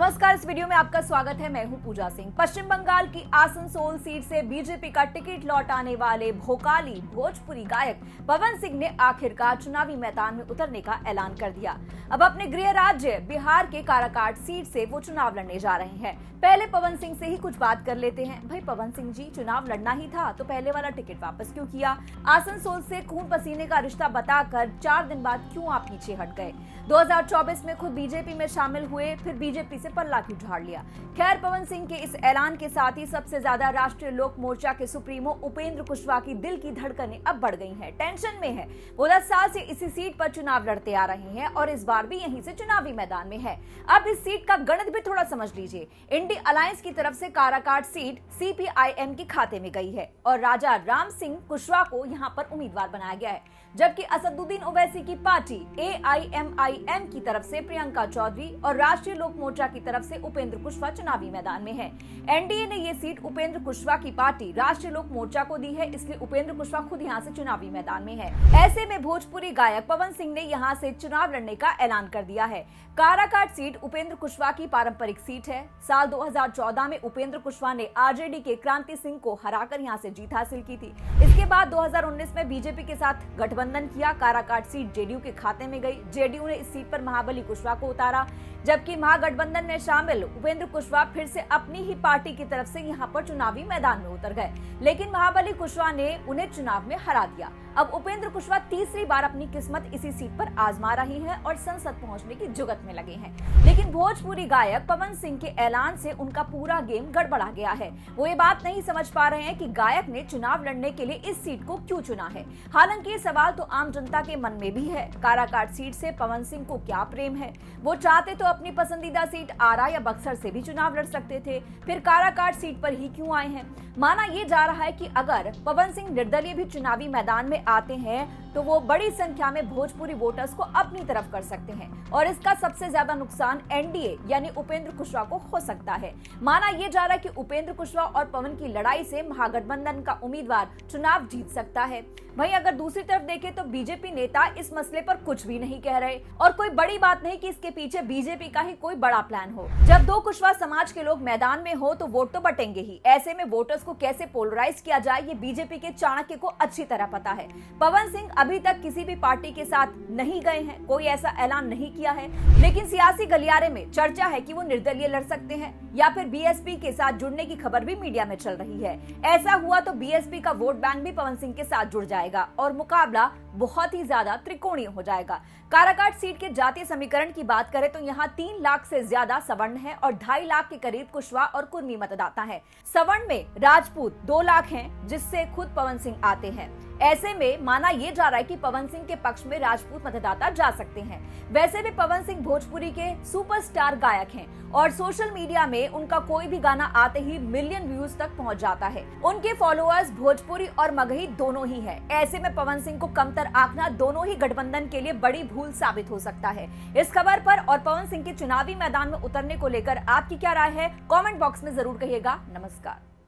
नमस्कार, इस वीडियो में आपका स्वागत है। मैं हूं पूजा सिंह। पश्चिम बंगाल की आसनसोल सीट से बीजेपी का टिकट लौटाने वाले भोकाली भोजपुरी गायक पवन सिंह ने आखिरकार चुनावी मैदान में उतरने का ऐलान कर दिया। अब अपने गृह राज्य बिहार के काराकाट सीट से वो चुनाव लड़ने जा रहे हैं। पहले पवन सिंह से ही कुछ बात कर लेते हैं। भाई पवन सिंह जी, चुनाव लड़ना ही था तो पहले वाला टिकट वापस क्यों किया? आसनसोल से खून पसीने का रिश्ता बताकर 4 दिन बाद क्यों आप पीछे हट गए? 2024 में खुद बीजेपी में शामिल हुए, फिर बीजेपी से पल्ला क्यों झाड़ लिया? खैर, पवन सिंह के इस ऐलान के साथ ही सबसे ज्यादा राष्ट्रीय लोक मोर्चा के सुप्रीमो उपेंद्र कुशवाहा की दिल की धड़कनें अब बढ़ गई हैं, टेंशन में है। वो 10 साल से इसी सीट पर चुनाव लड़ते आ रहे हैं और इस बार भी यहीं से चुनावी मैदान में है। अब इस सीट का गणित भी थोड़ा समझ लीजिए। इंडी अलायंस की तरफ से काराकाट सीट CPIM के खाते में गई है और राजा राम सिंह कुशवाहा को यहां पर उम्मीदवार बनाया गया है, जबकि असदुद्दीन ओवैसी की पार्टी AIMIM की तरफ से प्रियंका चौधरी और राष्ट्रीय लोक मोर्चा की तरफ से उपेंद्र कुशवाहा चुनावी मैदान में है। एनडीए ने ये सीट उपेंद्र कुशवाहा की पार्टी राष्ट्रीय लोक मोर्चा को दी है, इसलिए उपेंद्र कुशवाहा खुद यहाँ से चुनावी मैदान में है। ऐसे में भोजपुरी गायक पवन सिंह ने यहाँ से चुनाव लड़ने का ऐलान कर दिया है। काराकाट सीट उपेंद्र कुशवाहा की पारंपरिक सीट है। साल 2014 में उपेंद्र कुशवाहा ने आरजेडी के क्रांति सिंह को हराकर यहाँ से जीत हासिल की थी। इसके बाद 2019 में बीजेपी के साथ गठबंधन किया। काराकाट सीट जेडीयू के खाते में गई। जेडीयू ने इस सीट पर महाबली कुशवाहा को उतारा, जबकि महागठबंधन में शामिल उपेंद्र कुशवाहा फिर से अपनी ही पार्टी की तरफ से यहाँ पर चुनावी मैदान में उतर गए, लेकिन महाबली कुशवाहा ने उन्हें चुनाव में हरा दिया। अब उपेंद्र कुशवाहा तीसरी बार अपनी किस्मत इसी सीट पर आजमा रही हैं और संसद पहुंचने की जुगत में लगे हैं। लेकिन भोजपुरी गायक पवन सिंह के ऐलान से उनका पूरा गेम गड़बड़ा गया है। वो ये बात नहीं समझ पा रहे हैं कि गायक ने चुनाव लड़ने के लिए इस सीट को क्यों चुना है। हालांकि ये सवाल तो आम जनता के मन में भी है। काराकाट सीट से पवन सिंह को क्या प्रेम है? वो चाहते तो अपनी पसंदीदा सीट आरा या बक्सर से भी चुनाव लड़ सकते थे, फिर काराकाट सीट पर ही क्यों आए हैं? माना ये जा रहा है कि अगर पवन सिंह निर्दलीय भी चुनावी मैदान में आते हैं तो वो बड़ी संख्या में भोजपुरी वोटर्स को अपनी तरफ कर सकते हैं और इसका सबसे ज्यादा नुकसान एनडीए यानी उपेंद्र कुशवाहा को हो सकता है। माना ये जा रहा है कि उपेंद्र कुशवाहा और पवन की लड़ाई से महागठबंधन का उम्मीदवार चुनाव जीत सकता है। वहीं अगर दूसरी तरफ देखें तो बीजेपी नेता इस मसले पर कुछ भी नहीं कह रहे और कोई बड़ी बात नहीं कि इसके पीछे बीजेपी का ही कोई बड़ा प्लान हो। जब दो कुशवाहा समाज के लोग मैदान में हो तो वोट तो बटेंगे ही। ऐसे में वोटर्स को कैसे पोलराइज किया जाए ये बीजेपी के चाणक्य को अच्छी तरह पता है। पवन सिंह अभी तक किसी भी पार्टी के साथ नहीं गए हैं, कोई ऐसा ऐलान नहीं किया है, लेकिन सियासी गलियारे में चर्चा है कि वो निर्दलीय लड़ सकते हैं या फिर बीएसपी के साथ जुड़ने की खबर भी मीडिया में चल रही है। ऐसा हुआ तो बीएसपी का वोट बैंक भी पवन सिंह के साथ जुड़ जाएगा और मुकाबला बहुत ही ज्यादा त्रिकोणीय हो जाएगा। काराकाट सीट के जातीय समीकरण की बात करें तो यहाँ 3 लाख से ज्यादा सवर्ण है और 2.5 लाख के करीब कुशवाहा और कुर्मी मतदाता है। सवर्ण में राजपूत 2 लाख हैं, जिससे खुद पवन सिंह आते हैं। ऐसे में माना ये जा रहा है कि पवन सिंह के पक्ष में राजपूत मतदाता जा सकते हैं। वैसे भी पवन सिंह भोजपुरी के सुपरस्टार गायक हैं और सोशल मीडिया में उनका कोई भी गाना आते ही मिलियन व्यूज तक पहुंच जाता है। उनके फॉलोअर्स भोजपुरी और मगही दोनों ही है। ऐसे में पवन सिंह को कमतर आंकना दोनों ही गठबंधन के लिए बड़ी भूल साबित हो सकता है। इस खबर पर और पवन सिंह के चुनावी मैदान में उतरने को लेकर आपकी क्या राय है? कमेंट बॉक्स में जरूर कहिएगा। नमस्कार।